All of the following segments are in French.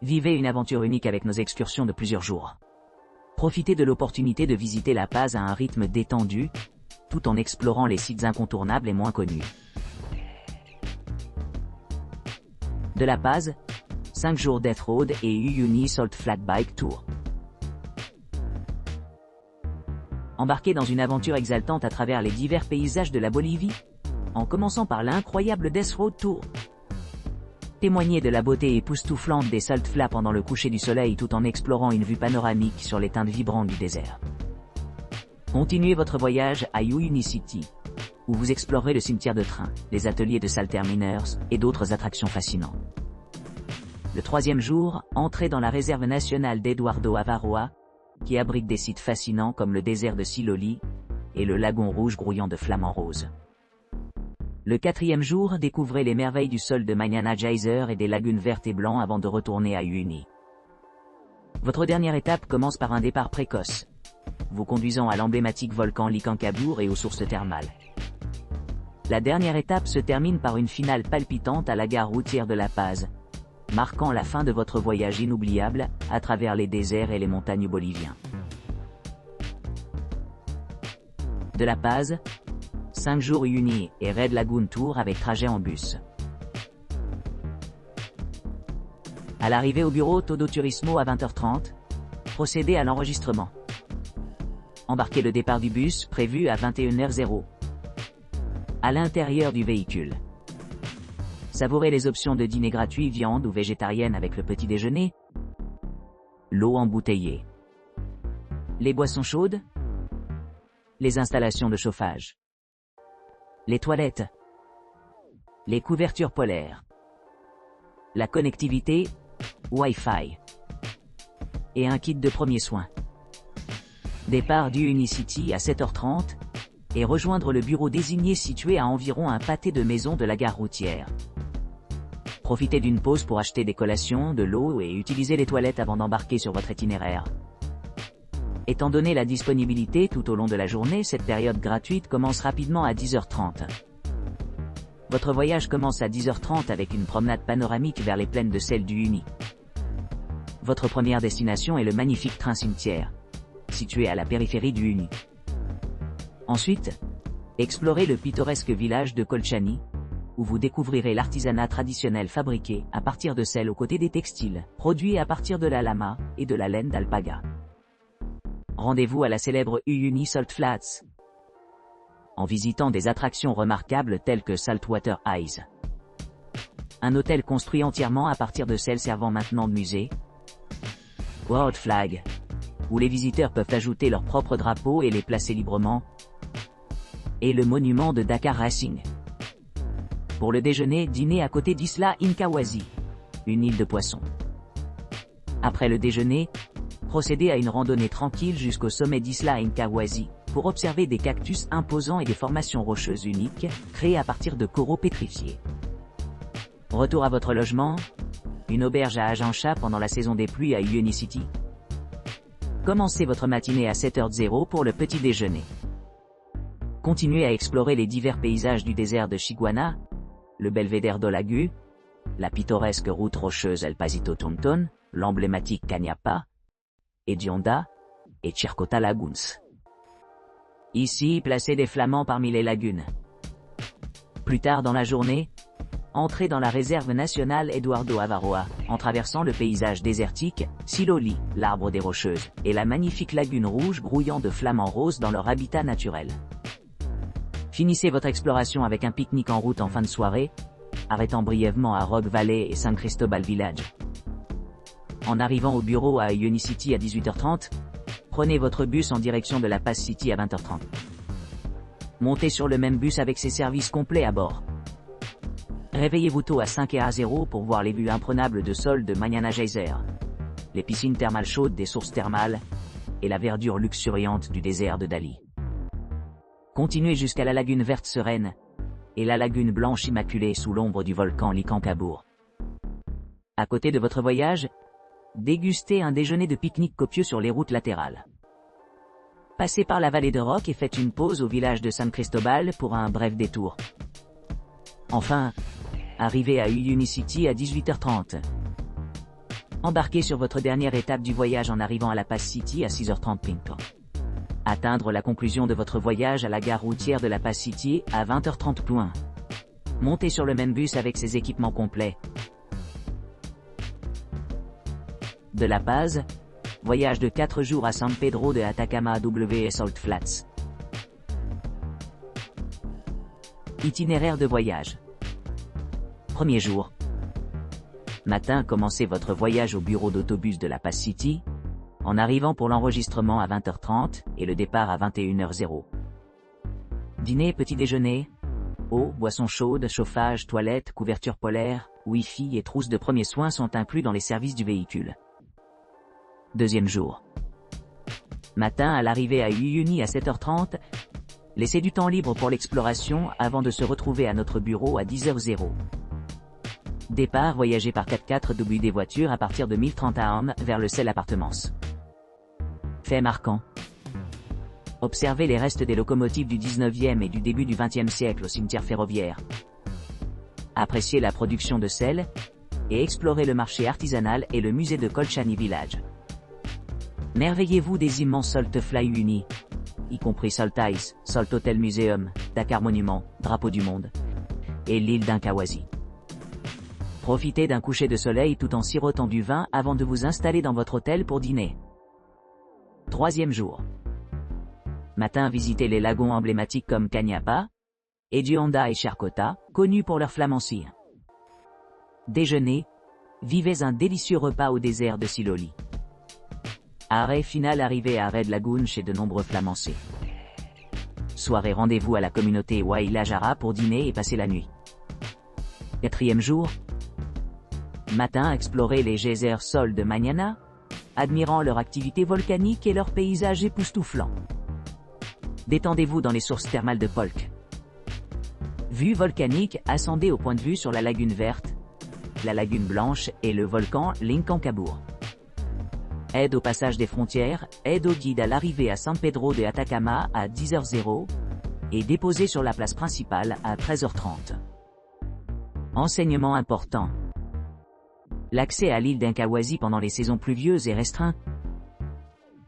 Vivez une aventure unique avec nos excursions de plusieurs jours. Profitez de l'opportunité de visiter La Paz à un rythme détendu, tout en explorant les sites incontournables et moins connus. De La Paz, 5 jours Death Road et Uyuni Salt Flat Bike Tour. Embarquez dans une aventure exaltante à travers les divers paysages de la Bolivie, en commençant par l'incroyable Death Road Tour. Témoignez de la beauté époustouflante des Salt Flats pendant le coucher du soleil tout en explorant une vue panoramique sur les teintes vibrantes du désert. Continuez votre voyage à Uyuni City, où vous explorerez le cimetière de train, les ateliers de Salter Miners et d'autres attractions fascinantes. Le 3e jour, entrez dans la réserve nationale d'Eduardo Avaroa, qui abrite des sites fascinants comme le désert de Siloli et le lagon rouge grouillant de flamants roses. Le 4e jour, découvrez les merveilles du sol de Mañana Geyser et des lagunes vertes et blancs avant de retourner à Uyuni. Votre dernière étape commence par un départ précoce, vous conduisant à l'emblématique volcan Licancabur et aux sources thermales. La dernière étape se termine par une finale palpitante à la gare routière de La Paz, marquant la fin de votre voyage inoubliable à travers les déserts et les montagnes boliviens. De La Paz, 5 jours Uyuni et Red Lagoon Tour avec trajet en bus. À l'arrivée au bureau Todo Turismo à 20h30, procédez à l'enregistrement. Embarquez le départ du bus prévu à 21h00. À l'intérieur du véhicule. Savourez les options de dîner gratuit viande ou végétarienne avec le petit déjeuner. L'eau embouteillée. Les boissons chaudes. Les installations de chauffage. Les toilettes. Les couvertures polaires. La connectivité, Wi-Fi. Et un kit de premiers soins. Départ du Unicity à 7h30 et rejoindre le bureau désigné situé à environ un pâté de maison de la gare routière. Profitez d'une pause pour acheter des collations, de l'eau et utiliser les toilettes avant d'embarquer sur votre itinéraire. Étant donné la disponibilité tout au long de la journée, cette période gratuite commence rapidement à 10h30. Votre voyage commence à 10h30 avec une promenade panoramique vers les plaines de sel du Uyuni. Votre première destination est le magnifique train cimetière, situé à la périphérie du Uyuni. Ensuite, explorez le pittoresque village de Colchani, où vous découvrirez l'artisanat traditionnel fabriqué à partir de sel aux côtés des textiles, produits à partir de la lama et de la laine d'alpaga. Rendez-vous à la célèbre Uyuni Salt Flats, en visitant des attractions remarquables telles que Saltwater Eyes, un hôtel construit entièrement à partir de sel servant maintenant de musée, World Flag, où les visiteurs peuvent ajouter leur propre drapeau et les placer librement, et le monument de Dakar Racing. Pour le déjeuner, dînez à côté d'Isla Incahuasi, une île de poissons. Après le déjeuner, procédez à une randonnée tranquille jusqu'au sommet d'Isla Incahuasi, pour observer des cactus imposants et des formations rocheuses uniques, créées à partir de coraux pétrifiés. Retour à votre logement, une auberge à Ajancha pendant la saison des pluies à Uyuni City. Commencez votre matinée à 7h00 pour le petit déjeuner. Continuez à explorer les divers paysages du désert de Chiguana, le belvédère d'Olagu, la pittoresque route rocheuse El Pasito Tonton, l'emblématique Cañapa, Hedionda et Chircota Lagoons. Ici, placez des flamants parmi les lagunes. Plus tard dans la journée, entrez dans la réserve nationale Eduardo Avaroa, en traversant le paysage désertique, Siloli, l'arbre des rocheuses, et la magnifique lagune rouge grouillant de flamants roses dans leur habitat naturel. Finissez votre exploration avec un pique-nique en route en fin de soirée, arrêtant brièvement à Rock Valley et San Cristobal Village. En arrivant au bureau à Uyuni City à 18h30, prenez votre bus en direction de La Paz City à 20h30. Montez sur le même bus avec ses services complets à bord. Réveillez-vous tôt à 5h00 pour voir les vues imprenables de sol de Mañana Geyser, les piscines thermales chaudes des sources thermales, et la verdure luxuriante du désert de Dali. Continuez jusqu'à la lagune verte sereine, et la lagune blanche immaculée sous l'ombre du volcan Licancabur. À côté de votre voyage, dégustez un déjeuner de pique-nique copieux sur les routes latérales. Passez par la vallée de Rock et faites une pause au village de San Cristobal pour un bref détour. Enfin, arrivez à Uyuni City à 18h30. Embarquez sur votre dernière étape du voyage en arrivant à La Paz City à 6h30 p.m. Atteindre la conclusion de votre voyage à la gare routière de La Paz City à 20h30 p.m. Montez sur le même bus avec ses équipements complets. De La Paz, voyage de 4 jours à San Pedro de Atacama AW Salt Flats. Itinéraire de voyage. Premier jour. Matin, commencez votre voyage au bureau d'autobus de La Paz City, en arrivant pour l'enregistrement à 20h30 et le départ à 21h00. Dîner, petit déjeuner, eau, boissons chaudes, chauffage, toilettes, couverture polaire, Wi-Fi et trousse de premiers soins sont inclus dans les services du véhicule. Deuxième jour. Matin, à l'arrivée à Uyuni à 7h30, laissez du temps libre pour l'exploration avant de se retrouver à notre bureau à 10h00. Départ, voyager par 4x4 depuis des voitures à partir de 1030 AM vers le Cell Appartements. Fait marquant. Observez les restes des locomotives du 19e et du début du 20e siècle au cimetière ferroviaire. Appréciez la production de sel et explorez le marché artisanal et le musée de Colchani Village. Merveillez-vous des immenses Salt Fly Uni, y compris Salt Ice, Salt Hotel Museum, Dakar Monument, Drapeau du Monde, et l'île d'Incahuasi. Profitez d'un coucher de soleil tout en sirotant du vin avant de vous installer dans votre hôtel pour dîner. Troisième jour. Matin, visitez les lagons emblématiques comme Cañapa, Edionda et Charcota, connus pour leur flamancie. Déjeuner, vivez un délicieux repas au désert de Siloli. Arrêt final, arrivé à Red Lagoon chez de nombreux flamancés. Soirée, rendez-vous à la communauté Wailajara pour dîner et passer la nuit. Quatrième jour. Matin, explorez les geysers Sol de Mañana, admirant leur activité volcanique et leur paysage époustouflant. Détendez-vous dans les sources thermales de Polk. Vue volcanique, ascendez au point de vue sur la lagune verte, la lagune blanche et le volcan Lincancabur. Aide au passage des frontières, aide au guide à l'arrivée à San Pedro de Atacama à 10h00 et déposé sur la place principale à 13h30. Enseignement important. L'accès à l'île d'Incahuasi pendant les saisons pluvieuses est restreint.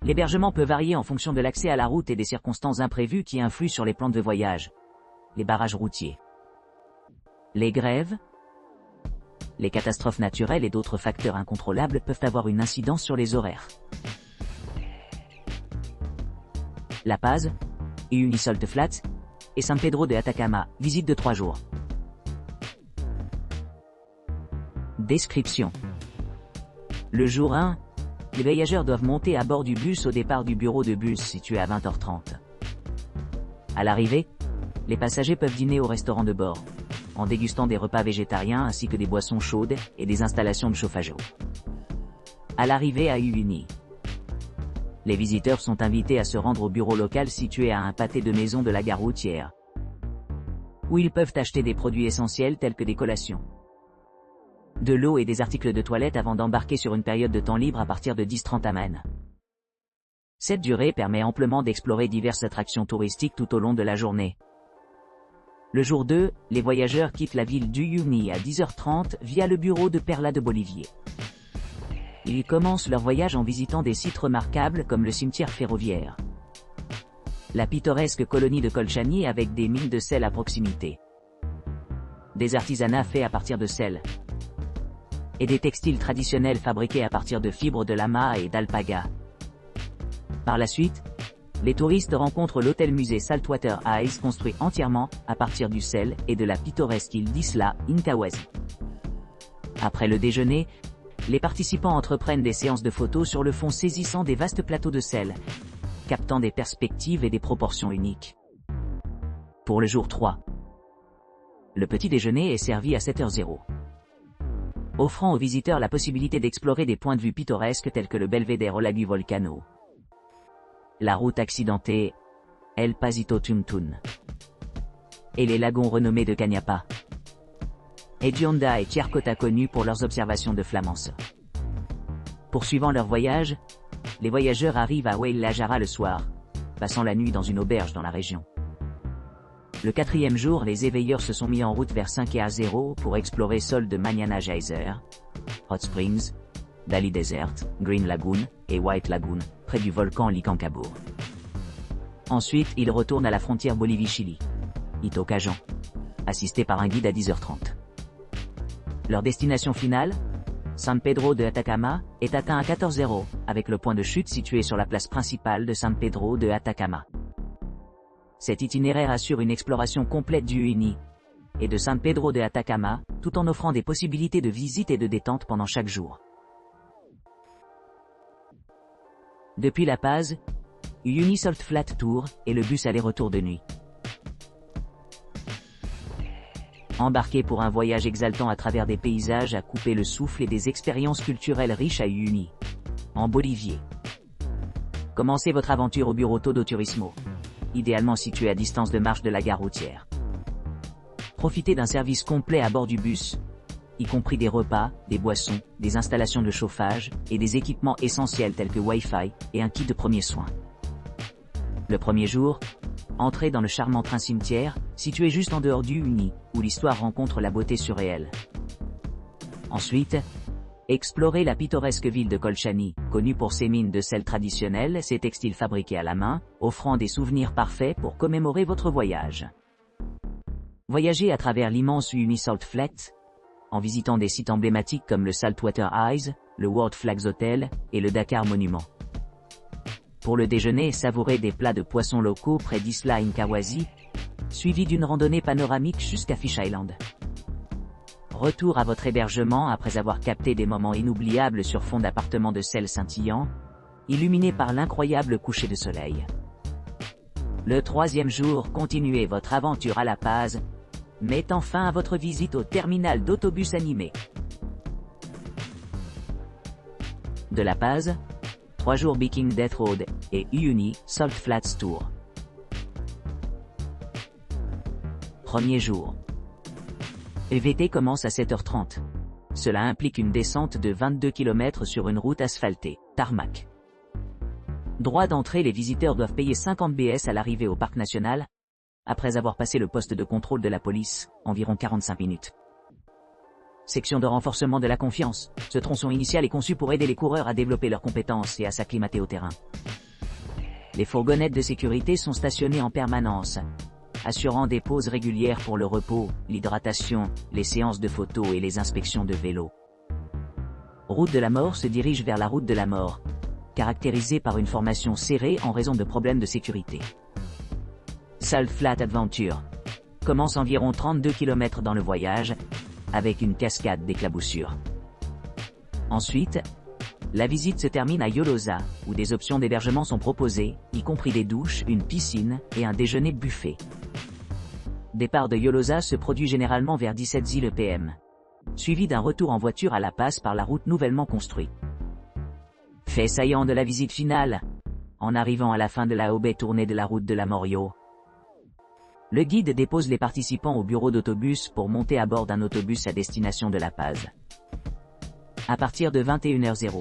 L'hébergement peut varier en fonction de l'accès à la route et des circonstances imprévues qui influent sur les plans de voyage. Les barrages routiers. Les grèves. Les catastrophes naturelles et d'autres facteurs incontrôlables peuvent avoir une incidence sur les horaires. La Paz, Uyuni Salt Flats et San Pedro de Atacama, visite de 3 jours. Description. Le jour 1, les voyageurs doivent monter à bord du bus au départ du bureau de bus situé à 20h30. À l'arrivée, les passagers peuvent dîner au restaurant de bord, en dégustant des repas végétariens ainsi que des boissons chaudes et des installations de chauffage. À l'arrivée à Uyuni, les visiteurs sont invités à se rendre au bureau local situé à un pâté de maison de la gare routière, où ils peuvent acheter des produits essentiels tels que des collations, de l'eau et des articles de toilette avant d'embarquer sur une période de temps libre à partir de 10h30 am. Cette durée permet amplement d'explorer diverses attractions touristiques tout au long de la journée. Le jour 2, les voyageurs quittent la ville d'Uyuni à 10h30 via le bureau de Perla de Bolivier. Ils commencent leur voyage en visitant des sites remarquables comme le cimetière ferroviaire, la pittoresque colonie de Colchani avec des mines de sel à proximité, des artisanats faits à partir de sel, et des textiles traditionnels fabriqués à partir de fibres de lama et d'alpaga. Par la suite, les touristes rencontrent l'hôtel-musée Saltwater Eyes construit entièrement à partir du sel et de la pittoresque île d'Isla Incahuasi. Après le déjeuner, les participants entreprennent des séances de photos sur le fond saisissant des vastes plateaux de sel, captant des perspectives et des proportions uniques. Pour le jour 3, le petit déjeuner est servi à 7h00. Offrant aux visiteurs la possibilité d'explorer des points de vue pittoresques tels que le belvédère Olagu Volcano, la route accidentée El Pasito Tuntun et les lagons renommés de Cañapa, Edionda et Charcota connus pour leurs observations de flamance. Poursuivant leur voyage, les voyageurs arrivent à Wailajara le soir, passant la nuit dans une auberge dans la région. Le 4e jour, les éveilleurs se sont mis en route vers 5h00 pour explorer Sol de Mañana Geyser, Hot Springs, Dali Desert, Green Lagoon et White Lagoon, près du volcan Licancabur. Ensuite, ils retournent à la frontière Bolivie-Chili. Itocajan. Assistés par un guide à 10h30. Leur destination finale, San Pedro de Atacama, est atteint à 14h, avec le point de chute situé sur la place principale de San Pedro de Atacama. Cet itinéraire assure une exploration complète du Uyuni et de San Pedro de Atacama, tout en offrant des possibilités de visite et de détente pendant chaque jour. Depuis La Paz, Uyuni Salt Flat Tour et le bus aller-retour de nuit. Embarquez pour un voyage exaltant à travers des paysages à couper le souffle et des expériences culturelles riches à Uyuni, en Bolivie. Commencez votre aventure au bureau Todo Turismo, idéalement situé à distance de marche de la gare routière. Profitez d'un service complet à bord du bus, y compris des repas, des boissons, des installations de chauffage et des équipements essentiels tels que Wi-Fi et un kit de premiers soins. Le premier jour, entrez dans le charmant train-cimetière, situé juste en dehors du Uyuni, où l'histoire rencontre la beauté surréelle. Ensuite, explorez la pittoresque ville de Colchani, connue pour ses mines de sel traditionnelles, ses textiles fabriqués à la main, offrant des souvenirs parfaits pour commémorer votre voyage. Voyagez à travers l'immense Uyuni Salt Flat, en visitant des sites emblématiques comme le Saltwater Eyes, le World Flags Hotel et le Dakar Monument. Pour le déjeuner, savourez des plats de poissons locaux près d'Isla Incahuasi, suivi d'une randonnée panoramique jusqu'à Fish Island. Retour à votre hébergement après avoir capté des moments inoubliables sur fond d'appartements de sel scintillant, illuminés par l'incroyable coucher de soleil. Le troisième jour, continuez votre aventure à La Paz, mettant fin à votre visite au terminal d'autobus animé. De La Paz, 3 jours Biking Death Road et Uyuni Salt Flats Tour. Premier jour. EVT commence à 7h30. Cela implique une descente de 22 km sur une route asphaltée, tarmac. Droit d'entrée, les visiteurs doivent payer 50 BS à l'arrivée au parc national, après avoir passé le poste de contrôle de la police, environ 45 minutes. Section de renforcement de la confiance. Ce tronçon initial est conçu pour aider les coureurs à développer leurs compétences et à s'acclimater au terrain. Les fourgonnettes de sécurité sont stationnées en permanence, assurant des pauses régulières pour le repos, l'hydratation, les séances de photos et les inspections de vélos. Route de la Mort se dirige vers la route de la Mort, caractérisée par une formation serrée en raison de problèmes de sécurité. Salt Flat Adventure commence environ 32 km dans le voyage, avec une cascade d'éclaboussures. Ensuite, la visite se termine à Yolosa, où des options d'hébergement sont proposées, y compris des douches, une piscine et un déjeuner buffet. Départ de Yolosa se produit généralement vers 17h PM, suivi d'un retour en voiture à La Paz par la route nouvellement construite. Fait saillant de la visite finale, en arrivant à la fin de la haute tournée de la route de la Morio, le guide dépose les participants au bureau d'autobus pour monter à bord d'un autobus à destination de La Paz. À partir de 21h00.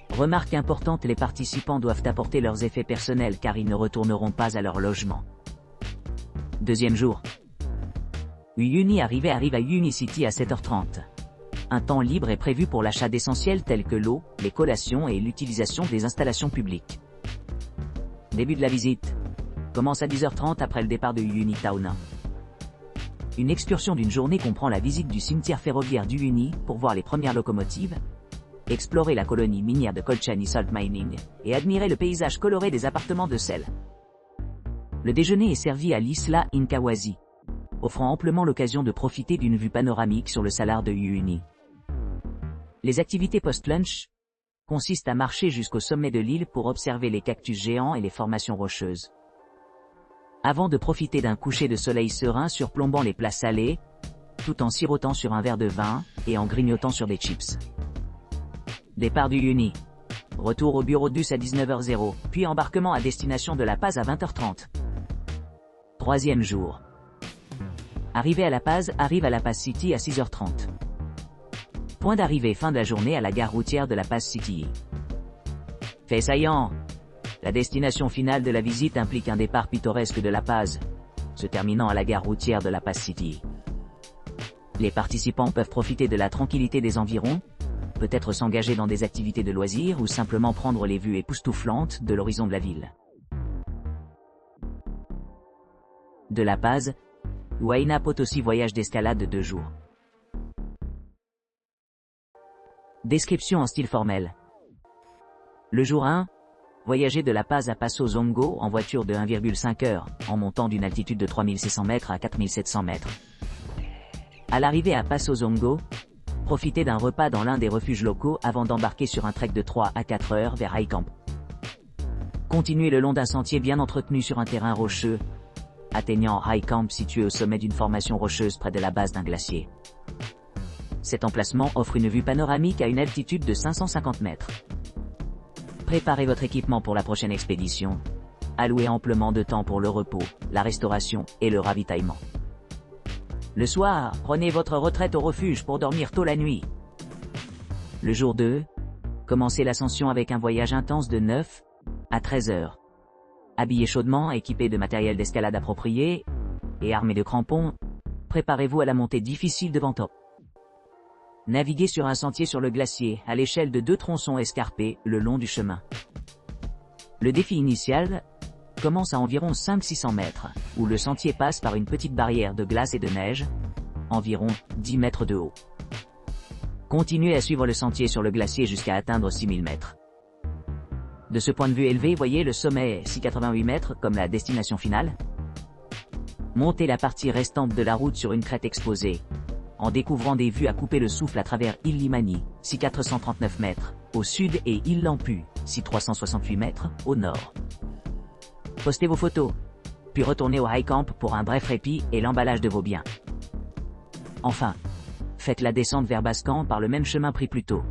Remarque importante, les participants doivent apporter leurs effets personnels car ils ne retourneront pas à leur logement. Deuxième jour. Uyuni arrive à Uyuni City à 7h30. Un temps libre est prévu pour l'achat d'essentiels tels que l'eau, les collations et l'utilisation des installations publiques. Début de la visite. Commence à 10h30 après le départ de Uyuni Town. Une excursion d'une journée comprend la visite du cimetière ferroviaire d'Uyuni pour voir les premières locomotives, explorer la colonie minière de Colchani Salt Mining et admirer le paysage coloré des appartements de sel. Le déjeuner est servi à l'Isla Incahuasi, offrant amplement l'occasion de profiter d'une vue panoramique sur le salar de Uyuni. Les activités post-lunch consistent à marcher jusqu'au sommet de l'île pour observer les cactus géants et les formations rocheuses, avant de profiter d'un coucher de soleil serein surplombant les plats salés, tout en sirotant sur un verre de vin et en grignotant sur des chips. Départ du Uyuni. Retour au bureau de bus à 19h00, puis embarquement à destination de La Paz à 20h30. Troisième jour. Arrivée à La Paz, arrive à La Paz City à 6h30. Point d'arrivée fin de la journée à la gare routière de La Paz City. Fait saillant. La destination finale de la visite implique un départ pittoresque de La Paz, se terminant à la gare routière de La Paz City. Les participants peuvent profiter de la tranquillité des environs, peut-être s'engager dans des activités de loisirs ou simplement prendre les vues époustouflantes de l'horizon de la ville. De La Paz, Huayna Potosí voyage d'escalade de 2 jours. Description en style formel. Le jour 1, voyager de La Paz à Passo Zongo en voiture de 1,5 heures, en montant d'une altitude de 3600 mètres à 4700 mètres. À l'arrivée à Passo Zongo, profitez d'un repas dans l'un des refuges locaux avant d'embarquer sur un trek de 3 à 4 heures vers High Camp. Continuez le long d'un sentier bien entretenu sur un terrain rocheux, atteignant High Camp situé au sommet d'une formation rocheuse près de la base d'un glacier. Cet emplacement offre une vue panoramique à une altitude de 550 mètres. Préparez votre équipement pour la prochaine expédition. Allouez amplement de temps pour le repos, la restauration et le ravitaillement. Le soir, prenez votre retraite au refuge pour dormir tôt la nuit. Le jour 2, commencez l'ascension avec un voyage intense de 9 à 13 heures. Habillé chaudement, équipé de matériel d'escalade approprié et armé de crampons, préparez-vous à la montée difficile de Ventop. Naviguez sur un sentier sur le glacier, à l'échelle de 2 tronçons escarpés, le long du chemin. Le défi initial commence à environ 500-600 mètres, où le sentier passe par une petite barrière de glace et de neige, environ 10 mètres de haut. Continuez à suivre le sentier sur le glacier jusqu'à atteindre 6000 mètres. De ce point de vue élevé, voyez le sommet 688 mètres comme la destination finale. Montez la partie restante de la route sur une crête exposée, en découvrant des vues à couper le souffle à travers île Limani, 6439 mètres, au sud et île Lampu, 6368 mètres, au nord. Postez vos photos, puis retournez au High Camp pour un bref répit et l'emballage de vos biens. Enfin, faites la descente vers Bascan par le même chemin pris plus tôt.